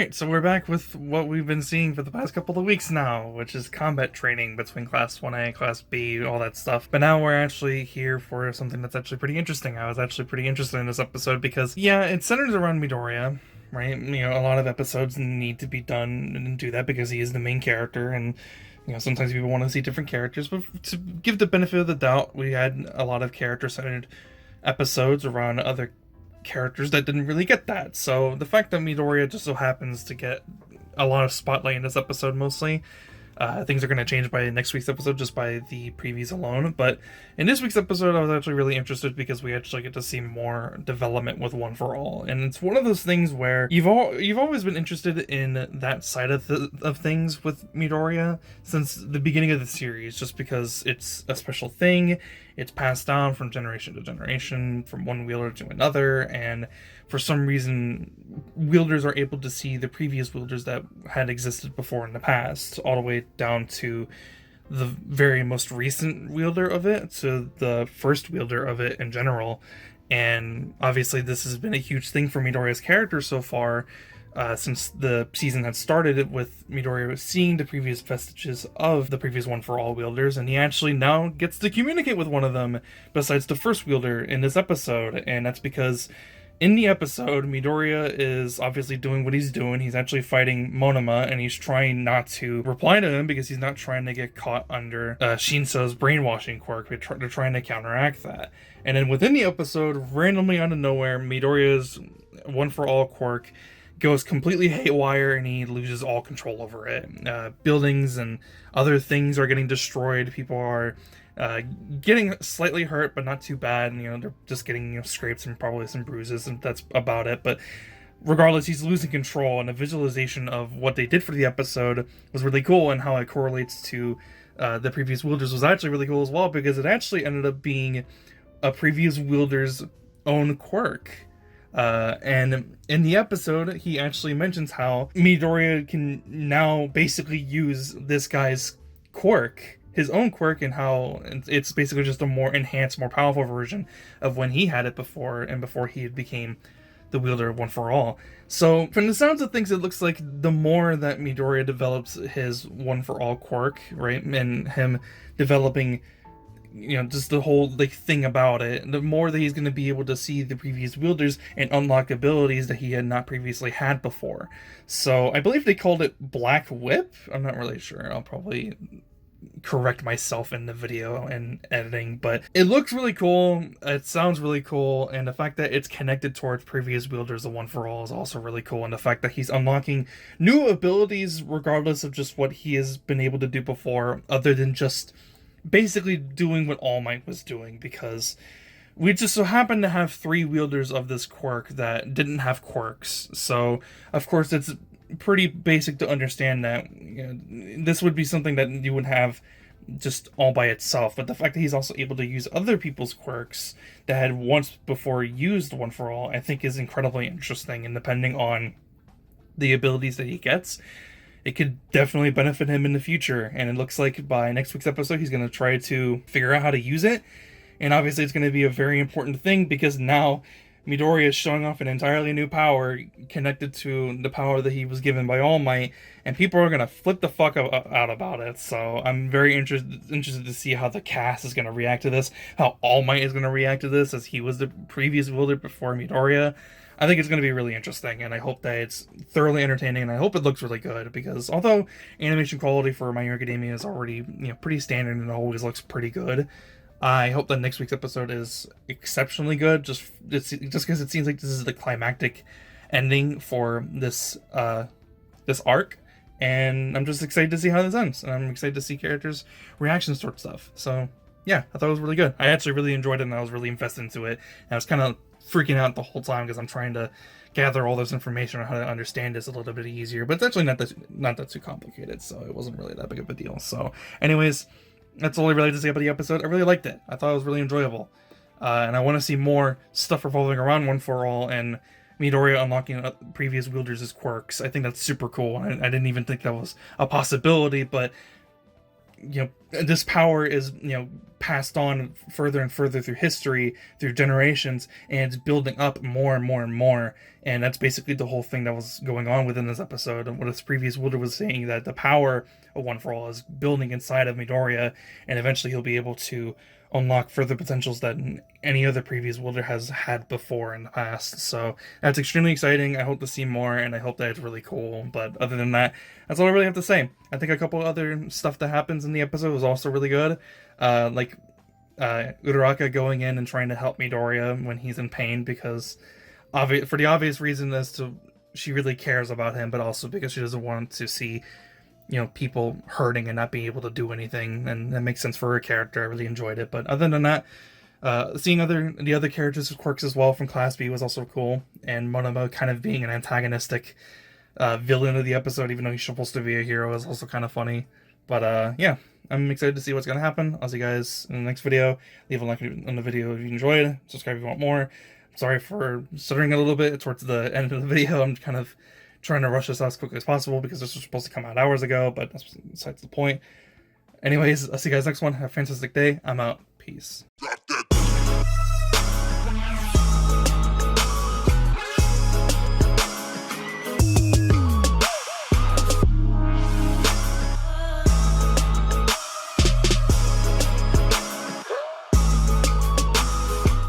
Alright, so we're back with what we've been seeing for the past couple of weeks now, which is combat training between Class 1A, Class B, all that stuff. But now we're actually here for something that's actually pretty interesting. I was actually pretty interested in this episode because, yeah, it centers around Midoriya, right? A lot of episodes need to be done and do that because he is the main character, and sometimes people want to see different characters, but to give the benefit of the doubt, we had a lot of character-centered episodes around other characters that didn't really get that. So the fact that Midoriya just so happens to get a lot of spotlight in this episode mostly, things are going to change by next week's episode just by the previews alone. But in this week's episode, I was actually really interested because we actually get to see more development with One for All, and it's one of those things where you've always been interested in that side of things with Midoriya since the beginning of the series, just because it's a special thing. It's passed down from generation to generation, from one wielder to another, and for some reason, wielders are able to see the previous wielders that had existed before in the past, all the way down to the very most recent wielder of it, to the first wielder of it in general. And obviously this has been a huge thing for Midoriya's character so far, since the season had started with Midoriya seeing the previous vestiges of the previous One for All wielders, and he actually now gets to communicate with one of them besides the first wielder in this episode. And that's because in the episode, Midoriya is obviously doing what he's doing. He's actually fighting Monoma, and he's trying not to reply to him because he's not trying to get caught under Shinso's brainwashing quirk. They're trying to counteract that. And then within the episode, randomly out of nowhere, Midoriya's One for All quirk goes completely haywire and he loses all control over it. Buildings and other things are getting destroyed. People are getting slightly hurt, but not too bad. And, they're just getting scrapes and probably some bruises, and that's about it. But regardless, he's losing control, and the visualization of what they did for the episode was really cool, and how it correlates to the previous wielders was actually really cool as well, because it actually ended up being a previous wielder's own quirk. And in the episode, he actually mentions how Midoriya can now basically use this guy's quirk, his own quirk, and how it's basically just a more enhanced, more powerful version of when he had it before, and before he became the wielder of One for All. So from the sounds of things, it looks like the more that Midoriya develops his One for All quirk, right, and him developing just the whole thing about it, the more that he's going to be able to see the previous wielders and unlock abilities that he had not previously had before. So I believe they called it Black Whip. I'm not really sure. I'll probably correct myself in the video and editing, but it looks really cool. It sounds really cool, and the fact that it's connected towards previous wielders of One for All is also really cool. And the fact that he's unlocking new abilities regardless of just what he has been able to do before, other than just basically doing what All Might was doing, because we just so happen to have three wielders of this quirk that didn't have quirks. So of course it's pretty basic to understand that this would be something that you would have just all by itself, but the fact that he's also able to use other people's quirks that had once before used One for All, I think is incredibly interesting. And depending on the abilities that he gets, it could definitely benefit him in the future. And it looks like by next week's episode, he's going to try to figure out how to use it. And obviously it's going to be a very important thing, because now Midoriya is showing off an entirely new power connected to the power that he was given by All Might, and people are going to flip the fuck out about it. So I'm very interested to see how the cast is going to react to this, how All Might is going to react to this, as he was the previous wielder before Midoriya. I think it's going to be really interesting, and I hope that it's thoroughly entertaining, and I hope it looks really good, because although animation quality for My Hero Academia is already pretty standard and always looks pretty good, I hope that next week's episode is exceptionally good, just because it seems like this is the climactic ending for this this arc, and I'm just excited to see how this ends, and I'm excited to see characters' reactions towards stuff. So yeah, I thought it was really good. I actually really enjoyed it, and I was really invested into it, and I was kind of freaking out the whole time because I'm trying to gather all this information on how to understand this a little bit easier, but it's actually not that too complicated, so it wasn't really that big of a deal. So anyways, that's all I really had to say about the episode. I really liked it. I thought it was really enjoyable, and I want to see more stuff revolving around One for All and Midoriya unlocking previous wielders' quirks. I think that's super cool. I didn't even think that was a possibility, but this power is, passed on further and further through history, through generations, and it's building up more and more and more. And that's basically the whole thing that was going on within this episode. And what this previous Wilder was saying, that the power of One for All is building inside of Midoriya, and eventually he'll be able to unlock further potentials that any other previous Wilder has had before in the past. So that's extremely exciting. I hope to see more, and I hope that it's really cool. But other than that, that's all I really have to say. I think a couple other stuff that happens in the episode was also really good. Like Uraraka going in and trying to help Midoriya when he's in pain, because for the obvious reason as to she really cares about him, but also because she doesn't want to see people hurting and not being able to do anything, and that makes sense for her character. I really enjoyed it. But other than that, seeing the other characters' quirks as well from Class B was also cool, and Monoma kind of being an antagonistic villain of the episode, even though he's supposed to be a hero, is also kind of funny. But yeah, I'm excited to see what's going to happen. I'll see you guys in the next video. Leave a like on the video if you enjoyed. Subscribe if you want more. Sorry for stuttering a little bit towards the end of the video. I'm kind of trying to rush this out as quickly as possible because this was supposed to come out hours ago, but that's besides the point. Anyways, I'll see you guys next one. Have a fantastic day. I'm out. Peace.